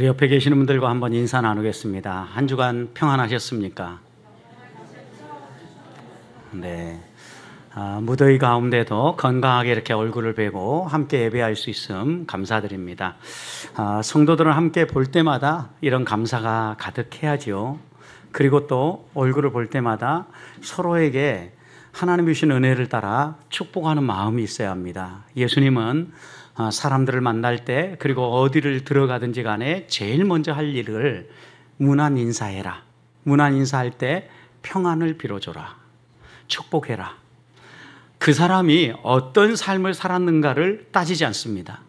옆에 계시는 분들과 한번 인사 나누겠습니다. 한 주간 평안하셨습니까? 네. 무더위 가운데도 건강하게 이렇게 얼굴을 뵈고 함께 예배할 수 있음 감사드립니다. 성도들은 함께 볼 때마다 이런 감사가 가득해야지요. 그리고 또 얼굴을 볼 때마다 서로에게 하나님이 주신 은혜를 따라 축복하는 마음이 있어야 합니다. 예수님은 사람들을 만날 때 그리고 어디를 들어가든지 간에 제일 먼저 할 일을 문안 인사해라. 문안 인사할 때 평안을 빌어줘라. 축복해라. 그 사람이 어떤 삶을 살았는가를 따지지 않습니다.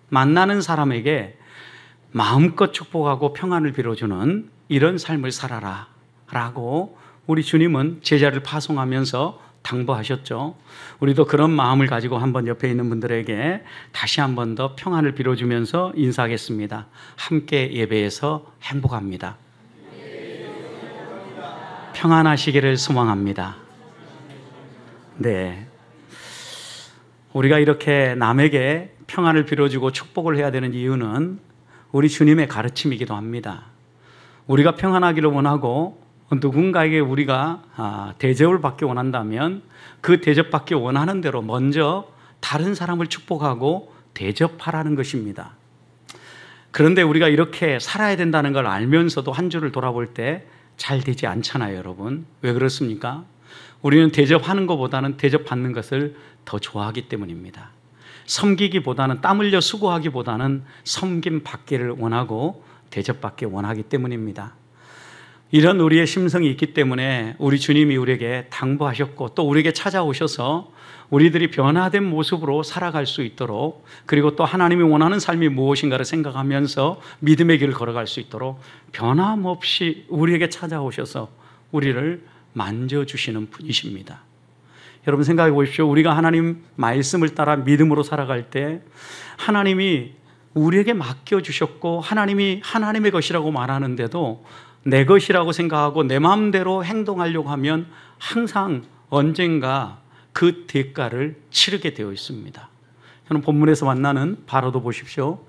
만나는 사람에게 마음껏 축복하고 평안을 빌어주는 이런 삶을 살아라 라고 우리 주님은 제자를 파송하면서 당부하셨죠. 우리도 그런 마음을 가지고 한번 옆에 있는 분들에게 다시 한번 더 평안을 빌어주면서 인사하겠습니다. 함께 예배에서 행복합니다. 평안하시기를 소망합니다. 네. 우리가 이렇게 남에게 평안을 빌어주고 축복을 해야 되는 이유는 우리 주님의 가르침이기도 합니다. 우리가 평안하기를 원하고 누군가에게 우리가 대접을 받기 원한다면 그 대접받기 원하는 대로 먼저 다른 사람을 축복하고 대접하라는 것입니다. 그런데 우리가 이렇게 살아야 된다는 걸 알면서도 한 주를 돌아볼 때 잘 되지 않잖아요, 여러분. 왜 그렇습니까? 우리는 대접하는 것보다는 대접받는 것을 더 좋아하기 때문입니다. 섬기기보다는 땀 흘려 수고하기보다는 섬김 받기를 원하고 대접받기 원하기 때문입니다. 이런 우리의 심성이 있기 때문에 우리 주님이 우리에게 당부하셨고 또 우리에게 찾아오셔서 우리들이 변화된 모습으로 살아갈 수 있도록 그리고 또 하나님이 원하는 삶이 무엇인가를 생각하면서 믿음의 길을 걸어갈 수 있도록 변함없이 우리에게 찾아오셔서 우리를 만져주시는 분이십니다. 여러분 생각해 보십시오. 우리가 하나님 말씀을 따라 믿음으로 살아갈 때 하나님이 우리에게 맡겨주셨고 하나님이 하나님의 것이라고 말하는데도 내 것이라고 생각하고 내 마음대로 행동하려고 하면 항상 언젠가 그 대가를 치르게 되어 있습니다. 저는 본문에서 만나는 바로도 보십시오.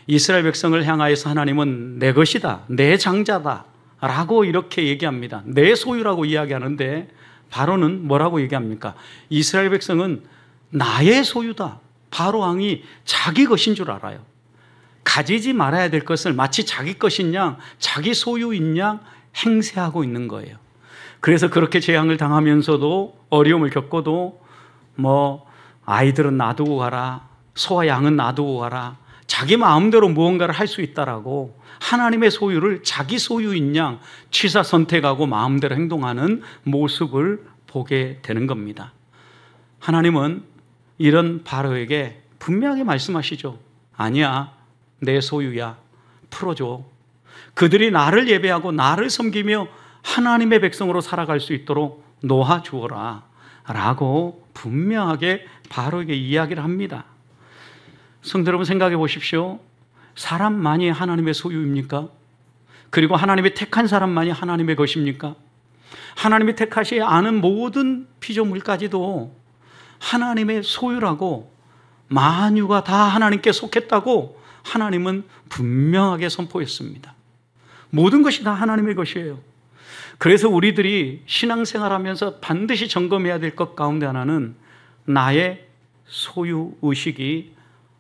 이스라엘 백성을 향하여서 하나님은 내 것이다, 내 장자다 라고 이렇게 얘기합니다. 내 소유라고 이야기하는데 바로는 뭐라고 얘기합니까? 이스라엘 백성은 나의 소유다. 바로 왕이 자기 것인 줄 알아요. 가지지 말아야 될 것을 마치 자기 것인 양, 자기 소유인 양 행세하고 있는 거예요. 그래서 그렇게 재앙을 당하면서도 어려움을 겪어도 아이들은 놔두고 가라, 소와 양은 놔두고 가라, 자기 마음대로 무언가를 할 수 있다라고 하나님의 소유를 자기 소유인 양 취사 선택하고 마음대로 행동하는 모습을 보게 되는 겁니다. 하나님은 이런 바로에게 분명하게 말씀하시죠. 아니야, 내 소유야. 풀어줘. 그들이 나를 예배하고 나를 섬기며 하나님의 백성으로 살아갈 수 있도록 놓아주어라 라고 분명하게 바로에게 이야기를 합니다. 성도 여러분 생각해 보십시오. 사람만이 하나님의 소유입니까? 그리고 하나님이 택한 사람만이 하나님의 것입니까? 하나님이 택하시 않은 모든 피조물까지도 하나님의 소유라고 만유가 다 하나님께 속했다고 하나님은 분명하게 선포했습니다. 모든 것이 다 하나님의 것이에요. 그래서 우리들이 신앙생활하면서 반드시 점검해야 될 것 가운데 하나는 나의 소유의식이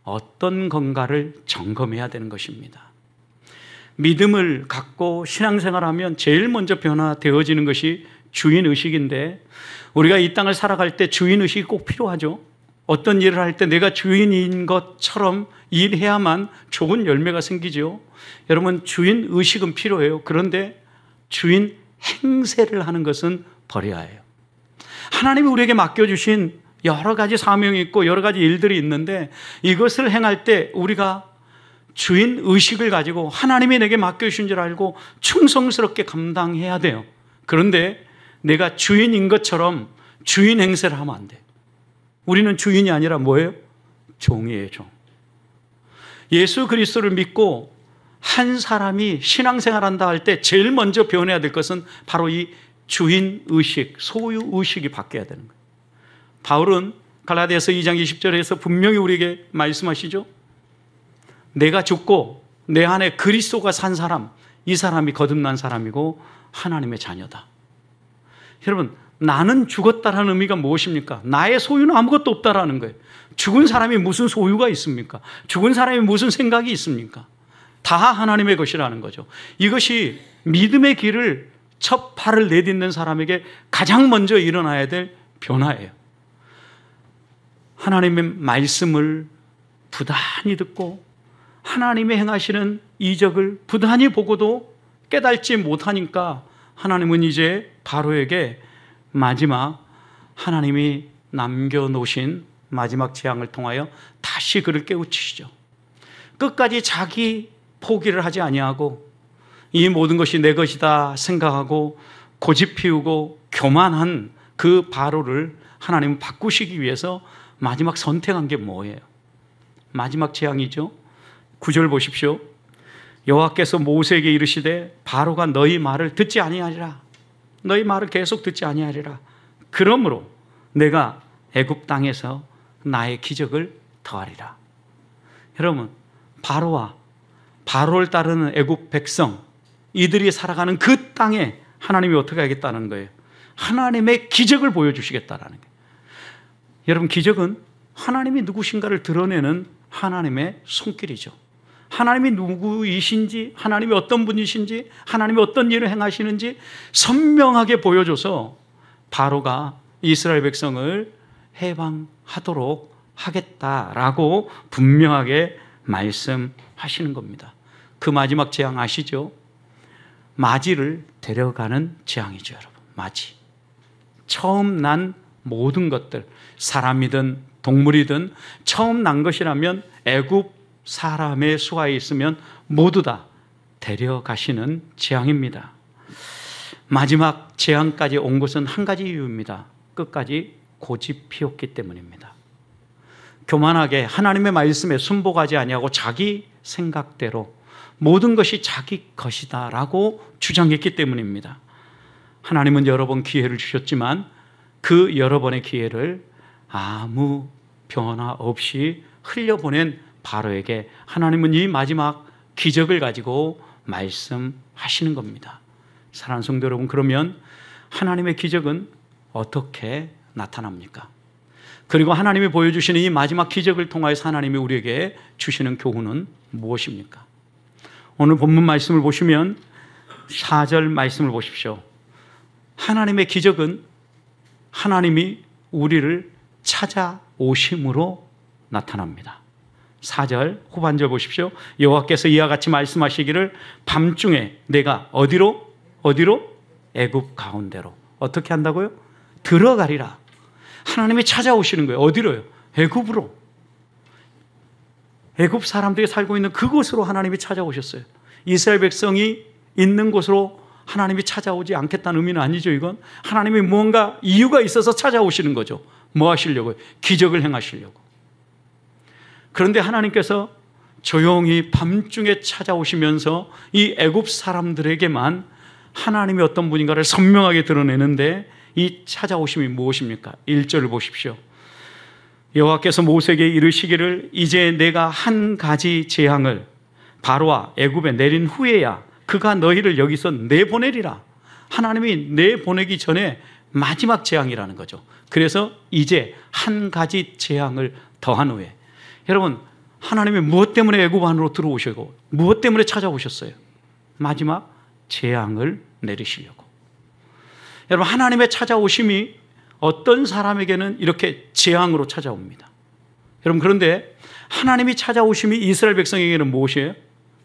어떤 건가를 점검해야 되는 것입니다. 믿음을 갖고 신앙생활하면 제일 먼저 변화되어지는 것이 주인의식인데 우리가 이 땅을 살아갈 때 주인의식이 꼭 필요하죠. 어떤 일을 할 때 내가 주인인 것처럼 일해야만 좋은 열매가 생기죠. 여러분 주인의식은 필요해요. 그런데 주인 행세를 하는 것은 버려야 해요. 하나님이 우리에게 맡겨주신 여러 가지 사명이 있고 여러 가지 일들이 있는데 이것을 행할 때 우리가 주인의식을 가지고 하나님이 내게 맡겨주신 줄 알고 충성스럽게 감당해야 돼요. 그런데 내가 주인인 것처럼 주인 행세를 하면 안 돼요. 우리는 주인이 아니라 뭐예요? 종이에요, 종. 예수 그리스도를 믿고 한 사람이 신앙생활한다 할 때 제일 먼저 배워내야 될 것은 바로 이 주인의식, 소유의식이 바뀌어야 되는 거예요. 바울은 갈라디아서 2장 20절에서 분명히 우리에게 말씀하시죠. 내가 죽고 내 안에 그리스도가 산 사람, 이 사람이 거듭난 사람이고 하나님의 자녀다. 여러분, 나는 죽었다라는 의미가 무엇입니까? 나의 소유는 아무것도 없다라는 거예요. 죽은 사람이 무슨 소유가 있습니까? 죽은 사람이 무슨 생각이 있습니까? 다 하나님의 것이라는 거죠. 이것이 믿음의 길을 첫 발을 내딛는 사람에게 가장 먼저 일어나야 될 변화예요. 하나님의 말씀을 부단히 듣고 하나님의 행하시는 이적을 부단히 보고도 깨닫지 못하니까 하나님은 이제 바로에게 마지막 하나님이 남겨놓으신 마지막 재앙을 통하여 다시 그를 깨우치시죠. 끝까지 자기 포기를 하지 아니하고 이 모든 것이 내 것이다 생각하고 고집 피우고 교만한 그 바로를 하나님은 바꾸시기 위해서 마지막 선택한 게 뭐예요? 마지막 재앙이죠. 9절 보십시오. 여호와께서 모세에게 이르시되 바로가 너희 말을 듣지 아니하리라. 너희 말을 계속 듣지 아니하리라. 그러므로 내가 애굽 땅에서 나의 기적을 더하리라. 여러분, 바로를 따르는 애굽 백성, 이들이 살아가는 그 땅에 하나님이 어떻게 하겠다는 거예요? 하나님의 기적을 보여주시겠다라는 거예요. 여러분, 기적은 하나님이 누구신가를 드러내는 하나님의 손길이죠. 하나님이 누구이신지, 하나님이 어떤 분이신지, 하나님이 어떤 일을 행하시는지 선명하게 보여줘서 바로가 이스라엘 백성을 해방하도록 하겠다라고 분명하게 말씀하시는 겁니다. 그 마지막 재앙 아시죠? 마지를 데려가는 재앙이죠, 여러분. 마지. 처음 난 모든 것들, 사람이든 동물이든 처음 난 것이라면 애굽 사람의 수하에 있으면 모두 다 데려가시는 재앙입니다. 마지막 재앙까지 온 것은 한 가지 이유입니다. 끝까지 고집 피웠기 때문입니다. 교만하게 하나님의 말씀에 순복하지 아니하고 자기 생각대로 모든 것이 자기 것이다라고 주장했기 때문입니다. 하나님은 여러 번 기회를 주셨지만 그 여러 번의 기회를 아무 변화 없이 흘려보낸 바로에게 하나님은 이 마지막 기적을 가지고 말씀하시는 겁니다. 사랑하는 성도 여러분, 그러면 하나님의 기적은 어떻게 나타납니까? 그리고 하나님이 보여주시는 이 마지막 기적을 통하여서 하나님이 우리에게 주시는 교훈은 무엇입니까? 오늘 본문 말씀을 보시면 4절 말씀을 보십시오. 하나님의 기적은 하나님이 우리를 찾아오심으로 나타납니다. 4절 후반절 보십시오. 여호와께서 이와 같이 말씀하시기를 밤중에 내가 어디로? 애굽 가운데로. 어떻게 한다고요? 들어가리라. 하나님이 찾아오시는 거예요. 어디로요? 애굽으로. 애굽 사람들이 살고 있는 그곳으로 하나님이 찾아오셨어요. 이스라엘 백성이 있는 곳으로 하나님이 찾아오지 않겠다는 의미는 아니죠. 이건 하나님이 무언가 이유가 있어서 찾아오시는 거죠. 뭐 하시려고요? 기적을 행하시려고. 그런데 하나님께서 조용히 밤중에 찾아오시면서 이 애굽 사람들에게만 하나님이 어떤 분인가를 선명하게 드러내는데 이 찾아오심이 무엇입니까? 1절을 보십시오. 여호와께서 모세에게 이르시기를 이제 내가 한 가지 재앙을 바로와 애굽에 내린 후에야 그가 너희를 여기서 내보내리라. 하나님이 내보내기 전에 마지막 재앙이라는 거죠. 그래서 이제 한 가지 재앙을 더한 후에, 여러분, 하나님이 무엇 때문에 애굽 안으로 들어오시고 무엇 때문에 찾아오셨어요? 마지막 재앙을 내리시려고. 여러분, 하나님의 찾아오심이 어떤 사람에게는 이렇게 재앙으로 찾아옵니다. 여러분, 그런데 하나님이 찾아오심이 이스라엘 백성에게는 무엇이에요?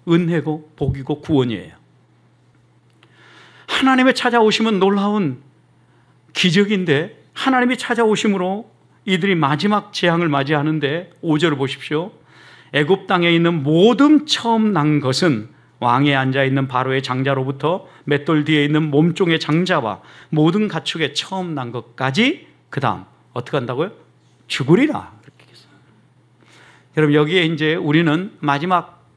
은혜고 복이고 구원이에요. 하나님의 찾아오심은 놀라운 기적인데 하나님이 찾아오심으로 이들이 마지막 재앙을 맞이하는데 5절을 보십시오. 애굽 땅에 있는 모든 처음 난 것은 왕에 앉아있는 바로의 장자로부터 맷돌 뒤에 있는 몸종의 장자와 모든 가축의 처음 난 것까지 그 다음 어떻게 한다고요? 죽으리라. 여러분, 여기에 이제 우리는 마지막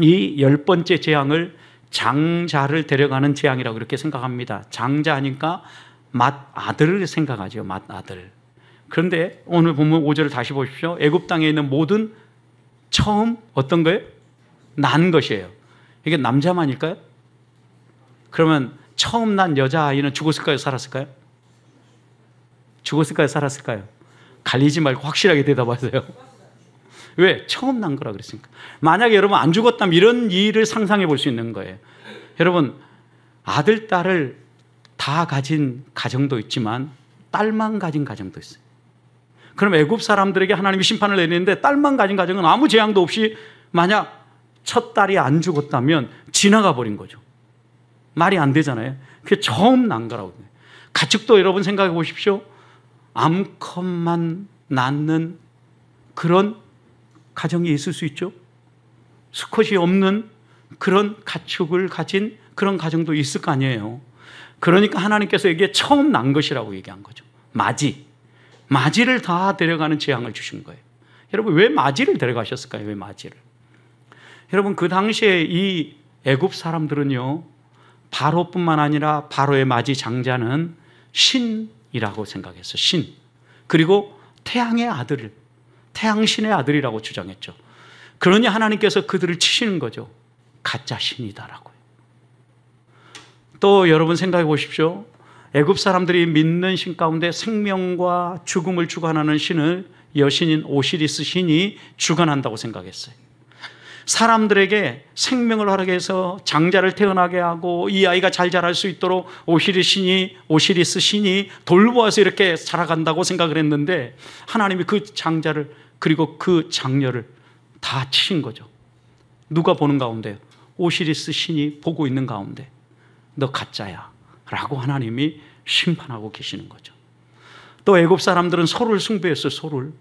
이 10번째 재앙을 장자를 데려가는 재앙이라고 그렇게 생각합니다. 장자니까 맏아들을 생각하죠. 맏아들. 그런데 오늘 보면 5절을 다시 보십시오. 애굽 땅에 있는 모든 처음 어떤 거예요? 난 것이에요. 이게 남자만일까요? 그러면 처음 난 여자아이는 죽었을까요? 살았을까요? 죽었을까요? 살았을까요? 갈리지 말고 확실하게 대답하세요. 왜? 처음 난 거라 그랬으니까. 만약에 여러분 안 죽었다면 이런 일을 상상해 볼 수 있는 거예요. 여러분, 아들, 딸을 다 가진 가정도 있지만 딸만 가진 가정도 있어요. 그럼 애굽 사람들에게 하나님이 심판을 내리는데 딸만 가진 가정은 아무 재앙도 없이 만약 첫 딸이 안 죽었다면 지나가 버린 거죠. 말이 안 되잖아요. 그게 처음 난 거라고. 가축도 여러분 생각해 보십시오. 암컷만 낳는 그런 가정이 있을 수 있죠. 수컷이 없는 그런 가축을 가진 그런 가정도 있을 거 아니에요. 그러니까 하나님께서 이게 처음 난 것이라고 얘기한 거죠. 마지를 다 데려가는 재앙을 주신 거예요. 여러분, 왜 마지를 데려가셨을까요? 왜 마지를? 여러분, 그 당시에 이 애굽 사람들은요, 바로뿐만 아니라 바로의 마지 장자는 신이라고 생각했어요. 신. 그리고 태양의 아들, 태양신의 아들이라고 주장했죠. 그러니 하나님께서 그들을 치시는 거죠. 가짜 신이다라고요. 또 여러분 생각해 보십시오. 애굽 사람들이 믿는 신 가운데 생명과 죽음을 주관하는 신을 여신인 오시리스 신이 주관한다고 생각했어요. 사람들에게 생명을 허락해서 장자를 태어나게 하고 이 아이가 잘 자랄 수 있도록 오시리스 신이 돌보아서 이렇게 자라간다고 생각을 했는데 하나님이 그 장자를 그리고 그 장녀를 다 치신 거죠. 누가 보는 가운데요? 오시리스 신이 보고 있는 가운데 너 가짜야 라고 하나님이 심판하고 계시는 거죠. 또 애굽 사람들은 소를 숭배했어요. 소를.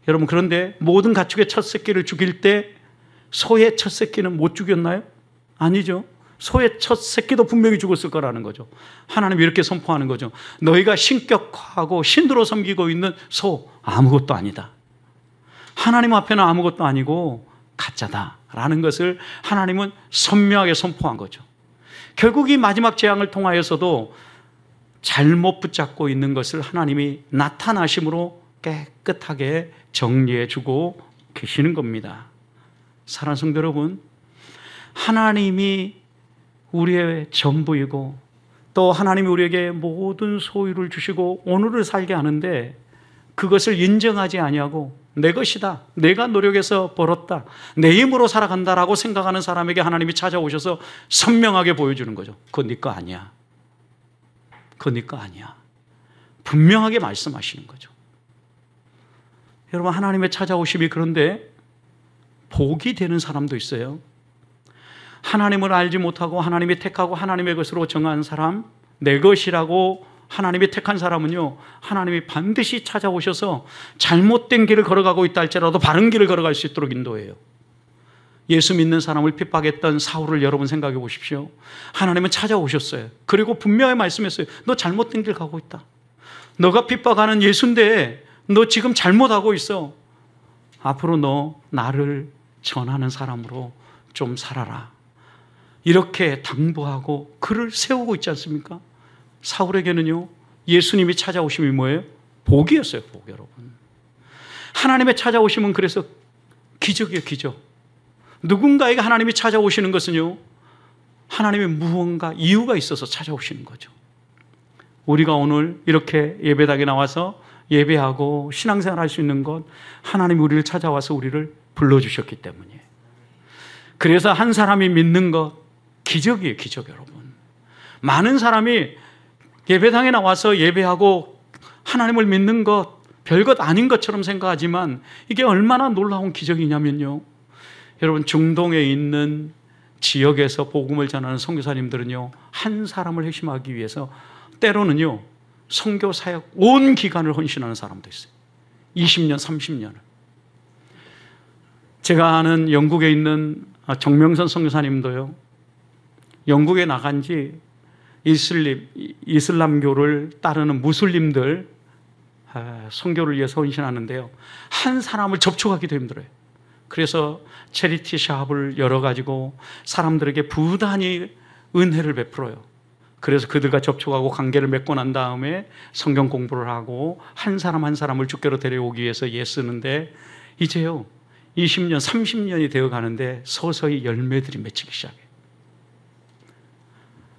여러분, 그런데 모든 가축의 첫 새끼를 죽일 때 소의 첫 새끼는 못 죽였나요? 아니죠. 소의 첫 새끼도 분명히 죽었을 거라는 거죠. 하나님이 이렇게 선포하는 거죠. 너희가 신격화하고 신으로 섬기고 있는 소 아무것도 아니다. 하나님 앞에는 아무것도 아니고 가짜다라는 것을 하나님은 선명하게 선포한 거죠. 결국 이 마지막 재앙을 통하여서도 잘못 붙잡고 있는 것을 하나님이 나타나심으로 깨끗하게 정리해 주고 계시는 겁니다. 사랑하는 성도 여러분, 하나님이 우리의 전부이고 또 하나님이 우리에게 모든 소유를 주시고 오늘을 살게 하는데 그것을 인정하지 아니하고 내 것이다, 내가 노력해서 벌었다, 내 힘으로 살아간다라고 생각하는 사람에게 하나님이 찾아오셔서 선명하게 보여주는 거죠. 그거 네 거 아니야. 그거 네 거 아니야. 분명하게 말씀하시는 거죠. 여러분, 하나님의 찾아오심이 그런데 복이 되는 사람도 있어요. 하나님을 알지 못하고 하나님이 택하고 하나님의 것으로 정한 사람, 내 것이라고 하나님이 택한 사람은요, 하나님이 반드시 찾아오셔서 잘못된 길을 걸어가고 있다 할지라도 바른 길을 걸어갈 수 있도록 인도해요. 예수 믿는 사람을 핍박했던 사울을 여러분 생각해 보십시오. 하나님은 찾아오셨어요. 그리고 분명히 말씀했어요. 너 잘못된 길 가고 있다. 너가 핍박하는 예수인데 너 지금 잘못하고 있어. 앞으로 너 나를 전하는 사람으로 좀 살아라. 이렇게 당부하고 그를 세우고 있지 않습니까? 사울에게는요, 예수님이 찾아오심이 뭐예요? 복이었어요. 복. 여러분, 하나님의 찾아오심은 그래서 기적이에요. 기적. 누군가에게 하나님이 찾아오시는 것은요, 하나님의 무언가 이유가 있어서 찾아오시는 거죠. 우리가 오늘 이렇게 예배당에 나와서 예배하고 신앙생활 할 수 있는 것, 하나님이 우리를 찾아와서 우리를 불러주셨기 때문이에요. 그래서 한 사람이 믿는 것, 기적이에요. 기적. 여러분, 많은 사람이 예배당에 나와서 예배하고 하나님을 믿는 것 별것 아닌 것처럼 생각하지만 이게 얼마나 놀라운 기적이냐면요, 여러분, 중동에 있는 지역에서 복음을 전하는 선교사님들은요, 한 사람을 핵심하기 위해서 때로는요 선교 사역 온 기간을 헌신하는 사람도 있어요. 20년, 30년을. 제가 아는 영국에 있는 정명선 선교사님도요, 영국에 나간 지 이슬람교를 따르는 무슬림들 선교를 위해서 헌신하는데요, 한 사람을 접촉하기도 힘들어요. 그래서 체리티 샵을 열어가지고 사람들에게 부단히 은혜를 베풀어요. 그래서 그들과 접촉하고 관계를 맺고 난 다음에 성경 공부를 하고 한 사람 한 사람을 주께로 데려오기 위해서 애쓰는데 이제요 20년, 30년이 되어 가는데 서서히 열매들이 맺히기 시작해요.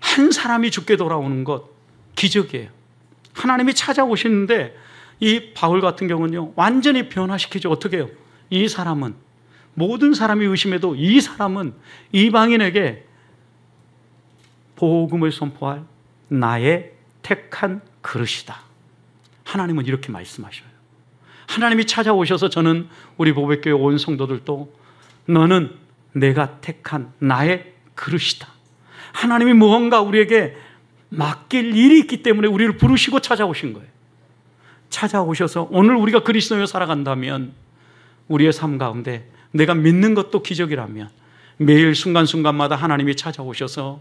한 사람이 죽게 돌아오는 것 기적이에요. 하나님이 찾아오시는데 이 바울 같은 경우는요, 완전히 변화시키죠. 어떻게 해요? 이 사람은, 모든 사람이 의심해도 이 사람은 이방인에게 복음을 선포할 나의 택한 그릇이다. 하나님은 이렇게 말씀하셔요. 하나님이 찾아오셔서 저는 우리 보배교회 온 성도들도 너는 내가 택한 나의 그릇이다. 하나님이 무언가 우리에게 맡길 일이 있기 때문에 우리를 부르시고 찾아오신 거예요. 찾아오셔서 오늘 우리가 그리스도로 살아간다면 우리의 삶 가운데 내가 믿는 것도 기적이라면 매일 순간순간마다 하나님이 찾아오셔서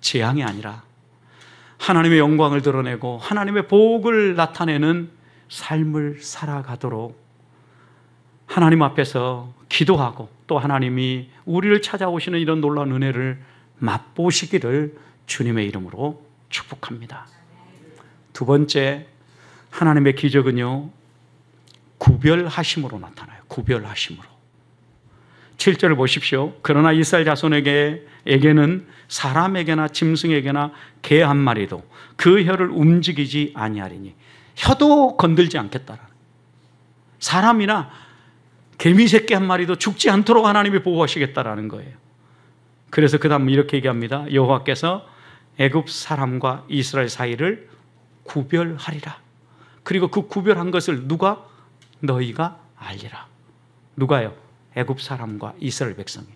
재앙이 아니라 하나님의 영광을 드러내고 하나님의 복을 나타내는 삶을 살아가도록 하나님 앞에서 기도하고 또 하나님이 우리를 찾아오시는 이런 놀라운 은혜를 맛보시기를 주님의 이름으로 축복합니다. 두 번째, 하나님의 기적은요, 구별하심으로 나타나요. 구별하심으로. 7절을 보십시오. 그러나 이스라엘 자손에게는 사람에게나 짐승에게나 개 한 마리도 그 혀를 움직이지 아니하리니, 혀도 건들지 않겠다라는, 사람이나 개미 새끼 한 마리도 죽지 않도록 하나님이 보호하시겠다라는 거예요. 그래서 그 다음 이렇게 얘기합니다. 여호와께서 애굽 사람과 이스라엘 사이를 구별하리라. 그리고 그 구별한 것을 누가? 너희가 알리라. 누가요? 애굽 사람과 이스라엘 백성이.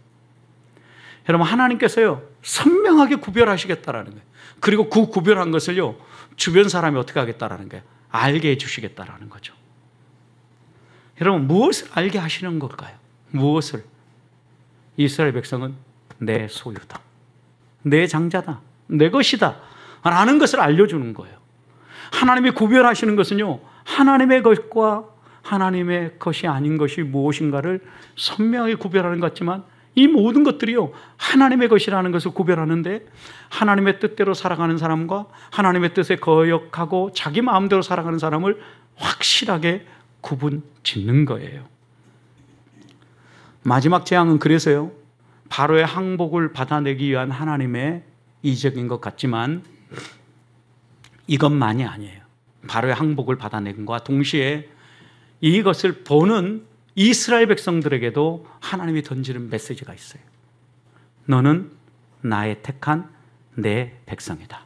여러분, 하나님께서요 선명하게 구별하시겠다라는 거예요. 그리고 그 구별한 것을요 주변 사람이 어떻게 하겠다라는 거예요? 알게 해주시겠다라는 거죠. 여러분, 무엇을 알게 하시는 걸까요? 무엇을? 이스라엘 백성은 내 소유다, 내 장자다, 내 것이다 라는 것을 알려주는 거예요. 하나님이 구별하시는 것은요, 하나님의 것과 하나님의 것이 아닌 것이 무엇인가를 선명하게 구별하는 것 같지만 이 모든 것들이요 하나님의 것이라는 것을 구별하는데, 하나님의 뜻대로 살아가는 사람과 하나님의 뜻에 거역하고 자기 마음대로 살아가는 사람을 확실하게 구분 짓는 거예요. 마지막 재앙은 그래서요 바로의 항복을 받아내기 위한 하나님의 이적인 것 같지만 이것만이 아니에요. 바로의 항복을 받아내는 것과 동시에 이것을 보는 이스라엘 백성들에게도 하나님이 던지는 메시지가 있어요. 너는 나의 택한 내 백성이다.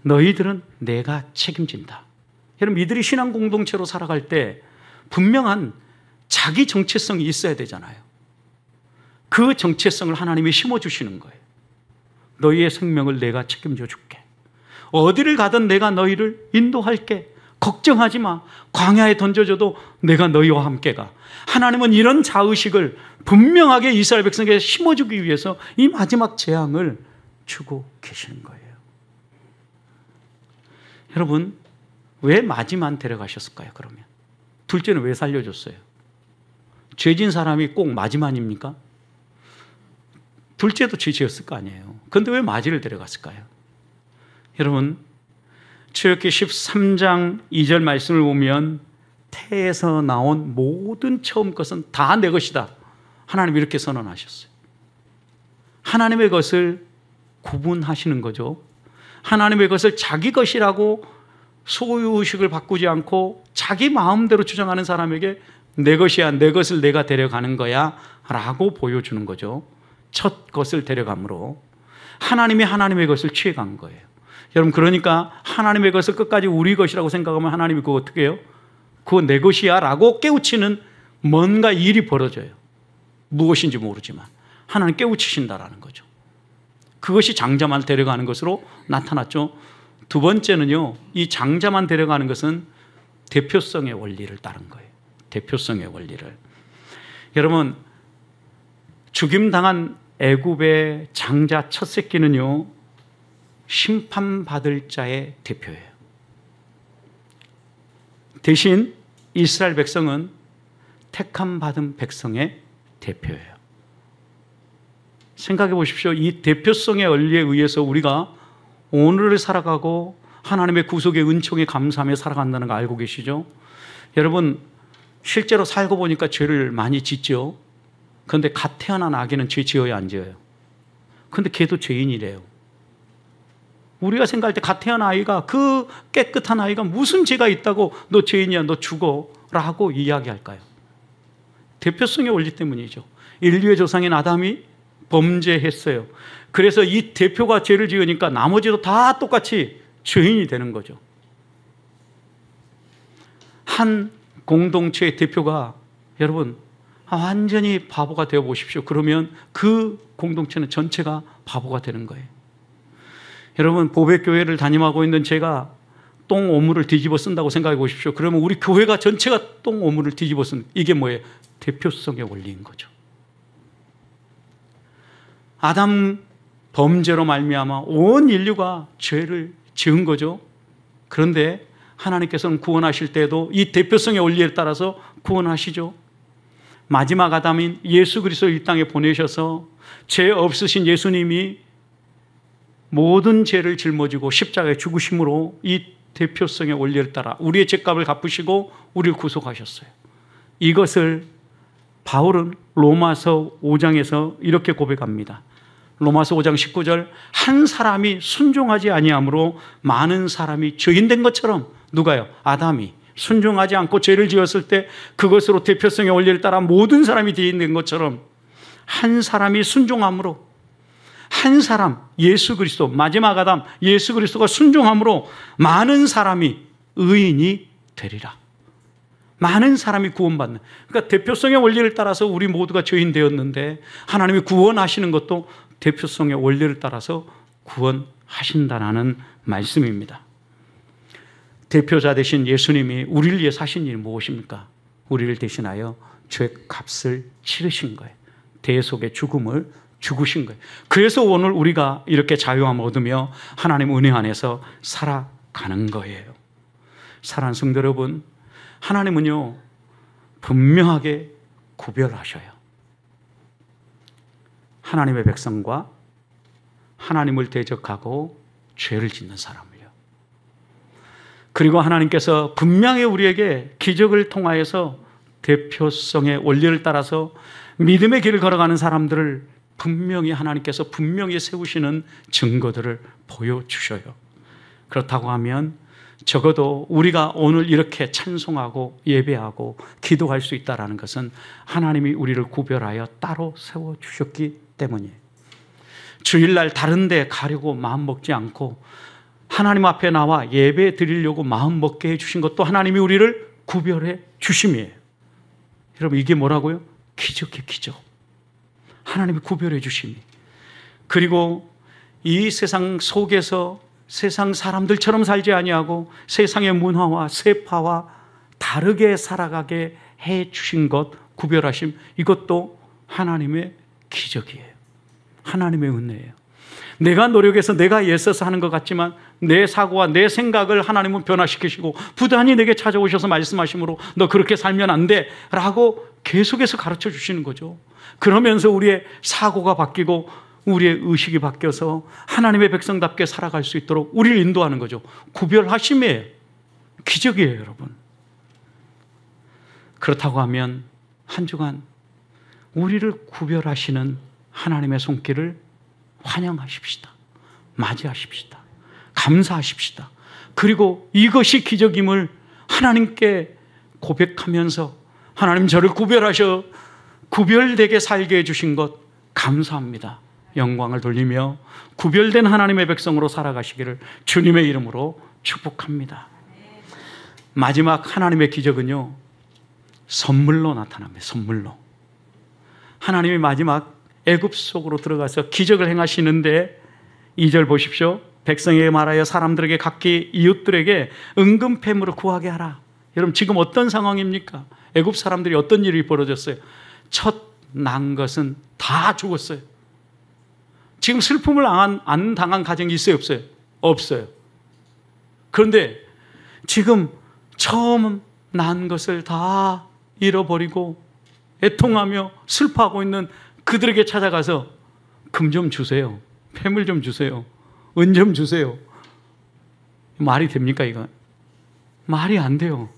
너희들은 내가 책임진다. 여러분, 이들이 신앙 공동체로 살아갈 때 분명한 자기 정체성이 있어야 되잖아요. 그 정체성을 하나님이 심어주시는 거예요. 너희의 생명을 내가 책임져 줄게. 어디를 가든 내가 너희를 인도할게. 걱정하지 마. 광야에 던져져도 내가 너희와 함께 가. 하나님은 이런 자의식을 분명하게 이스라엘 백성에게 심어주기 위해서 이 마지막 재앙을 주고 계시는 거예요. 여러분, 왜 마지만 데려가셨을까요? 그러면 둘째는 왜 살려줬어요? 죄진 사람이 꼭 마지만입니까? 둘째도 죄 지었을 거 아니에요. 그런데 왜 마지를 데려갔을까요? 여러분, 출애굽기 13장 2절 말씀을 보면 태에서 나온 모든 처음 것은 다 내 것이다. 하나님이 이렇게 선언하셨어요. 하나님의 것을 구분하시는 거죠. 하나님의 것을 자기 것이라고 소유의식을 바꾸지 않고 자기 마음대로 주장하는 사람에게 내 것이야, 내 것을 내가 데려가는 거야 라고 보여주는 거죠. 첫 것을 데려감으로 하나님이 하나님의 것을 취해간 거예요. 여러분, 그러니까 하나님의 것을 끝까지 우리 것이라고 생각하면 하나님이 그거 어떻게 해요? 그거 내 것이야 라고 깨우치는 뭔가 일이 벌어져요. 무엇인지 모르지만 하나님 깨우치신다라는 거죠. 그것이 장자만 데려가는 것으로 나타났죠. 두 번째는요, 이 장자만 데려가는 것은 대표성의 원리를 따른 거예요. 대표성의 원리를. 여러분, 죽임당한 애굽의 장자 첫 새끼는요 심판받을 자의 대표예요. 대신 이스라엘 백성은 택함 받은 백성의 대표예요. 생각해 보십시오. 이 대표성의 원리에 의해서 우리가 오늘을 살아가고 하나님의 구속의 은총에 감사하며 살아간다는 거 알고 계시죠? 여러분, 실제로 살고 보니까 죄를 많이 짓죠. 그런데 갓 태어난 아기는 죄 지어야 안 지어요? 그런데 걔도 죄인이래요. 우리가 생각할 때 갓 태어난 아이가, 그 깨끗한 아이가 무슨 죄가 있다고 너 죄인이야, 너 죽어 라고 이야기할까요? 대표성의 원리 때문이죠. 인류의 조상인 아담이 범죄했어요. 그래서 이 대표가 죄를 지으니까 나머지도 다 똑같이 죄인이 되는 거죠. 한 공동체의 대표가, 여러분, 완전히 바보가 되어 보십시오. 그러면 그 공동체는 전체가 바보가 되는 거예요. 여러분, 보배교회를 담임하고 있는 제가 똥 오물을 뒤집어 쓴다고 생각해 보십시오. 그러면 우리 교회가 전체가 똥 오물을 뒤집어 쓴, 이게 뭐예요? 대표성의 원리인 거죠. 아담 범죄로 말미암아 온 인류가 죄를 지은 거죠. 그런데 하나님께서는 구원하실 때도 이 대표성의 원리에 따라서 구원하시죠. 마지막 아담인 예수 그리스도를 이 땅에 보내셔서 죄 없으신 예수님이 모든 죄를 짊어지고 십자가에 죽으심으로 이 대표성의 원리를 따라 우리의 죄값을 갚으시고 우리를 구속하셨어요. 이것을 바울은 로마서 5장에서 이렇게 고백합니다. 로마서 5장 19절, 한 사람이 순종하지 아니함으로 많은 사람이 죄인된 것처럼, 누가요? 아담이 순종하지 않고 죄를 지었을 때 그것으로 대표성의 원리를 따라 모든 사람이 죄인된 것처럼 한 사람이 순종함으로, 한 사람, 예수 그리스도, 마지막 아담 예수 그리스도가 순종함으로 많은 사람이 의인이 되리라. 많은 사람이 구원받는, 그러니까 대표성의 원리를 따라서 우리 모두가 죄인 되었는데 하나님이 구원하시는 것도 대표성의 원리를 따라서 구원하신다는 말씀입니다. 대표자 되신 예수님이 우리를 위해 사신 일이 무엇입니까? 우리를 대신하여 죄값을 치르신 거예요. 대속의 죽음을 죽으신 거예요. 그래서 오늘 우리가 이렇게 자유함을 얻으며 하나님 은혜 안에서 살아가는 거예요. 사랑하는 성도 여러분, 하나님은요 분명하게 구별하셔요. 하나님의 백성과 하나님을 대적하고 죄를 짓는 사람을요. 그리고 하나님께서 분명히 우리에게 기적을 통하여서 대표성의 원리를 따라서 믿음의 길을 걸어가는 사람들을 분명히 하나님께서 분명히 세우시는 증거들을 보여주셔요. 그렇다고 하면 적어도 우리가 오늘 이렇게 찬송하고 예배하고 기도할 수 있다는 것은 하나님이 우리를 구별하여 따로 세워주셨기 때문이에요. 주일날 다른 데 가려고 마음 먹지 않고 하나님 앞에 나와 예배 드리려고 마음 먹게 해주신 것도 하나님이 우리를 구별해 주심이에요. 여러분, 이게 뭐라고요? 기적이에요, 기적. 하나님이 구별해 주심이. 그리고 이 세상 속에서 세상 사람들처럼 살지 아니하고 세상의 문화와 세파와 다르게 살아가게 해 주신 것, 구별하심, 이것도 하나님의 기적이에요. 하나님의 은혜예요. 내가 노력해서 내가 애써서 하는 것 같지만 내 사고와 내 생각을 하나님은 변화시키시고 부단히 내게 찾아오셔서 말씀하심으로 너 그렇게 살면 안 돼 라고 계속해서 가르쳐 주시는 거죠. 그러면서 우리의 사고가 바뀌고 우리의 의식이 바뀌어서 하나님의 백성답게 살아갈 수 있도록 우리를 인도하는 거죠. 구별하심이에요. 기적이에요, 여러분. 그렇다고 하면 한 주간 우리를 구별하시는 하나님의 손길을 환영하십시다. 맞이하십시다. 감사하십시다. 그리고 이것이 기적임을 하나님께 고백하면서 하나님 저를 구별하셔 구별되게 살게 해주신 것 감사합니다. 영광을 돌리며 구별된 하나님의 백성으로 살아가시기를 주님의 이름으로 축복합니다. 마지막 하나님의 기적은요, 선물로 나타납니다. 선물로. 하나님이 마지막 애굽 속으로 들어가서 기적을 행하시는데 2절 보십시오. 백성에게 말하여 사람들에게 각기 이웃들에게 은금패물을 구하게 하라. 여러분, 지금 어떤 상황입니까? 애굽 사람들이 어떤 일이 벌어졌어요? 첫 난 것은 다 죽었어요. 지금 슬픔을 안 당한 가정이 있어요, 없어요? 없어요. 그런데 지금 처음 난 것을 다 잃어버리고 애통하며 슬퍼하고 있는 그들에게 찾아가서 금 좀 주세요. 폐물 좀 주세요. 은 좀 주세요. 말이 됩니까, 이거? 말이 안 돼요.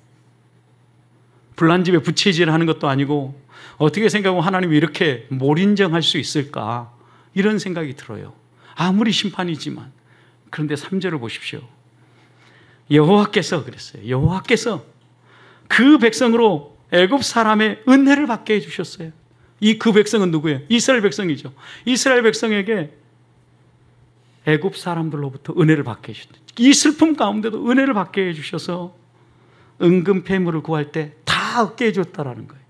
불난 집에 부채질하는 것도 아니고 어떻게 생각하면 하나님이 이렇게 몰인정할 수 있을까? 이런 생각이 들어요. 아무리 심판이지만. 그런데 3절을 보십시오. 여호와께서 그랬어요. 여호와께서 그 백성으로 애굽 사람의 은혜를 받게 해주셨어요. 그 백성은 누구예요? 이스라엘 백성이죠. 이스라엘 백성에게 애굽 사람들로부터 은혜를 받게 해주셨다. 이 슬픔 가운데도 은혜를 받게 해주셔서 은금 폐물을 구할 때 다 얻게 해줬다라는 거예요.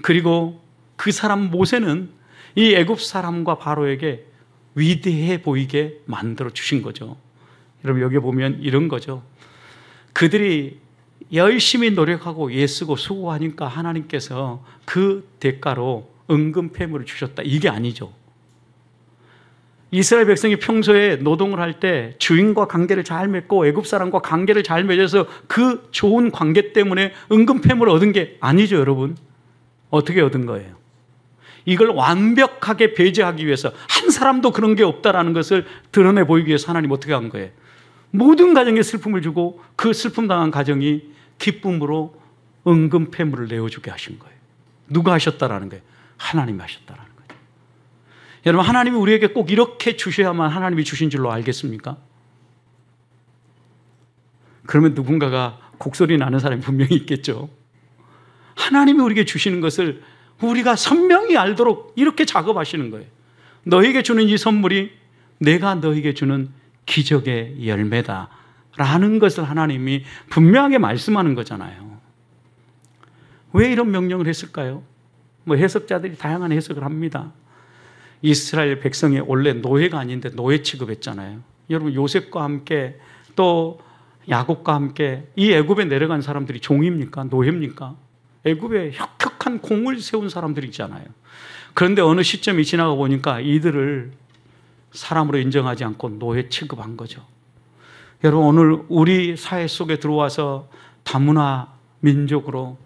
그리고 그 사람 모세는 이 애굽 사람과 바로에게 위대해 보이게 만들어 주신 거죠. 여러분 여기 보면 이런 거죠. 그들이 열심히 노력하고 애쓰고 수고하니까 하나님께서 그 대가로 은금 폐물을 주셨다. 이게 아니죠. 이스라엘 백성이 평소에 노동을 할 때 주인과 관계를 잘 맺고 애굽 사람과 관계를 잘 맺어서 그 좋은 관계 때문에 은금 폐물을 얻은 게 아니죠, 여러분. 어떻게 얻은 거예요? 이걸 완벽하게 배제하기 위해서 한 사람도 그런 게 없다라는 것을 드러내 보이기 위해서 하나님 어떻게 한 거예요? 모든 가정에 슬픔을 주고 그 슬픔 당한 가정이 기쁨으로 은금 폐물을 내어주게 하신 거예요. 누가 하셨다라는 거예요? 하나님이 하셨다라는 거예요. 여러분 하나님이 우리에게 꼭 이렇게 주셔야만 하나님이 주신 줄로 알겠습니까? 그러면 누군가가 곡소리 나는 사람이 분명히 있겠죠. 하나님이 우리에게 주시는 것을 우리가 선명히 알도록 이렇게 작업하시는 거예요. 너에게 주는 이 선물이 내가 너에게 주는 기적의 열매다 라는 것을 하나님이 분명하게 말씀하는 거잖아요. 왜 이런 명령을 했을까요? 해석자들이 다양한 해석을 합니다. 이스라엘 백성이 원래 노예가 아닌데 노예 취급했잖아요. 여러분 요셉과 함께 또 야곱과 함께 이 애굽에 내려간 사람들이 종입니까? 노예입니까? 애굽에 혁혁한 공을 세운 사람들이잖아요. 그런데 어느 시점이 지나가 보니까 이들을 사람으로 인정하지 않고 노예 취급한 거죠. 여러분 오늘 우리 사회 속에 들어와서 다문화 민족으로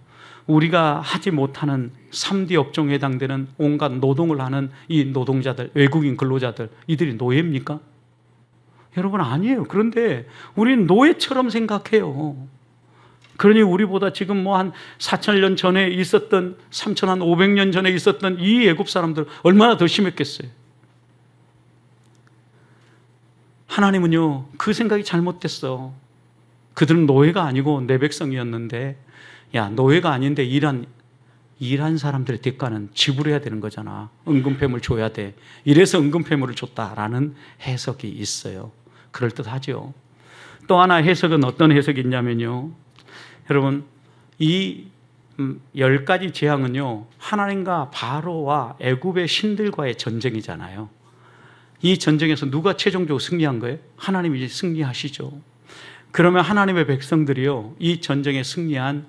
우리가 하지 못하는 3D 업종에 해당되는 온갖 노동을 하는 이 노동자들, 외국인 근로자들, 이들이 노예입니까? 여러분 아니에요. 그런데 우리는 노예처럼 생각해요. 그러니 우리보다 지금 한 4,000년 전에 있었던 3,500년 전에 있었던 이 애굽 사람들 얼마나 더 심했겠어요. 하나님은요 그 생각이 잘못됐어. 그들은 노예가 아니고 내 백성이었는데 야 노예가 아닌데 일한 사람들의 대가는 지불해야 되는 거잖아. 은금폐물 줘야 돼. 이래서 은금폐물을 줬다라는 해석이 있어요. 그럴듯하죠. 또 하나 해석은 어떤 해석이 있냐면요, 여러분 이 10가지 재앙은요 하나님과 바로와 애굽의 신들과의 전쟁이잖아요. 이 전쟁에서 누가 최종적으로 승리한 거예요? 하나님이 승리하시죠. 그러면 하나님의 백성들이요 이 전쟁에 승리한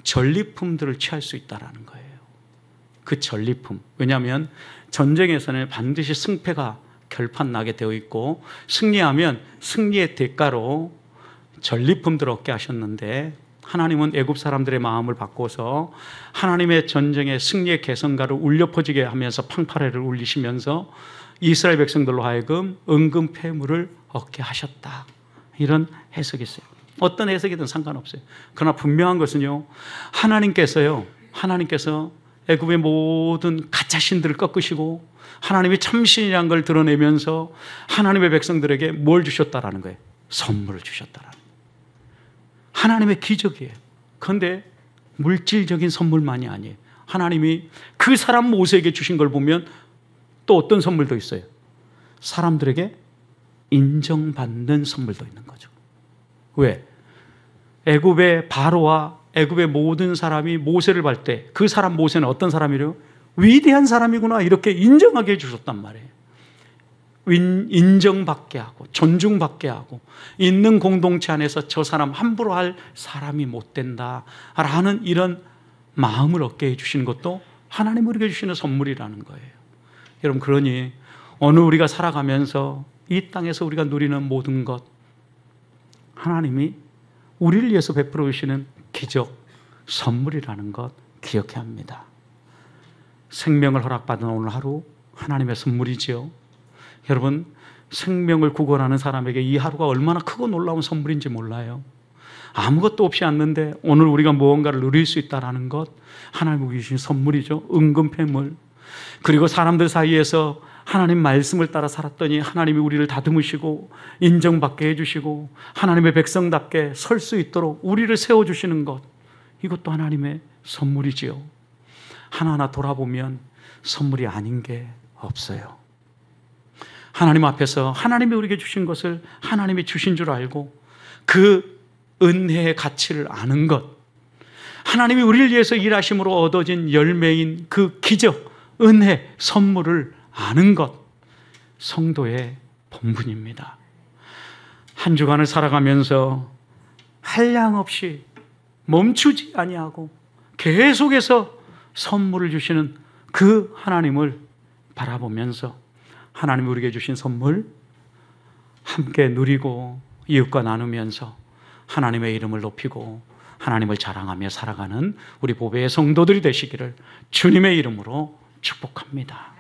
전리품들을 취할 수 있다는 거예요. 그 전리품. 왜냐하면 전쟁에서는 반드시 승패가 결판나게 되어 있고 승리하면 승리의 대가로 전리품들을 얻게 하셨는데 하나님은 애굽 사람들의 마음을 바꿔서 하나님의 전쟁의 승리의 개성가를 울려 퍼지게 하면서 팡파레를 울리시면서 이스라엘 백성들로 하여금 은금 폐물을 얻게 하셨다. 이런 해석이 있어요. 어떤 해석이든 상관없어요. 그러나 분명한 것은요, 하나님께서 애굽의 모든 가짜 신들을 꺾으시고 하나님이 참신이라는 걸 드러내면서 하나님의 백성들에게 뭘 주셨다라는 거예요? 선물을 주셨다라는 거예요. 하나님의 기적이에요. 그런데 물질적인 선물만이 아니에요. 하나님이 그 사람 모세에게 주신 걸 보면 또 어떤 선물도 있어요. 사람들에게 인정받는 선물도 있는 거죠. 왜? 애굽의 바로와 애굽의 모든 사람이 모세를 볼 때 그 사람 모세는 어떤 사람이래요? 위대한 사람이구나 이렇게 인정하게 해주셨단 말이에요. 인정받게 하고 존중받게 하고 있는 공동체 안에서 저 사람 함부로 할 사람이 못 된다라는 이런 마음을 얻게 해주시는 것도 하나님 우리에게 주시는 선물이라는 거예요. 여러분 그러니 오늘 우리가 살아가면서 이 땅에서 우리가 누리는 모든 것 하나님이 우리를 위해서 베풀어 주시는 기적, 선물이라는 것 기억해야 합니다. 생명을 허락받은 오늘 하루 하나님의 선물이지요. 여러분 생명을 구원하는 사람에게 이 하루가 얼마나 크고 놀라운 선물인지 몰라요. 아무것도 없이 왔는데 오늘 우리가 무언가를 누릴 수 있다는 것, 하나님이 주신 선물이죠. 은근패물. 그리고 사람들 사이에서 하나님 말씀을 따라 살았더니 하나님이 우리를 다듬으시고 인정받게 해주시고 하나님의 백성답게 설 수 있도록 우리를 세워주시는 것, 이것도 하나님의 선물이지요. 하나하나 돌아보면 선물이 아닌 게 없어요. 하나님 앞에서 하나님이 우리에게 주신 것을 하나님이 주신 줄 알고 그 은혜의 가치를 아는 것, 하나님이 우리를 위해서 일하심으로 얻어진 열매인 그 기적, 은혜, 선물을 아는 것, 성도의 본분입니다. 한 주간을 살아가면서 한량없이 멈추지 아니하고 계속해서 선물을 주시는 그 하나님을 바라보면서 하나님이 우리에게 주신 선물 함께 누리고 이웃과 나누면서 하나님의 이름을 높이고 하나님을 자랑하며 살아가는 우리 보배의 성도들이 되시기를 주님의 이름으로 축복합니다.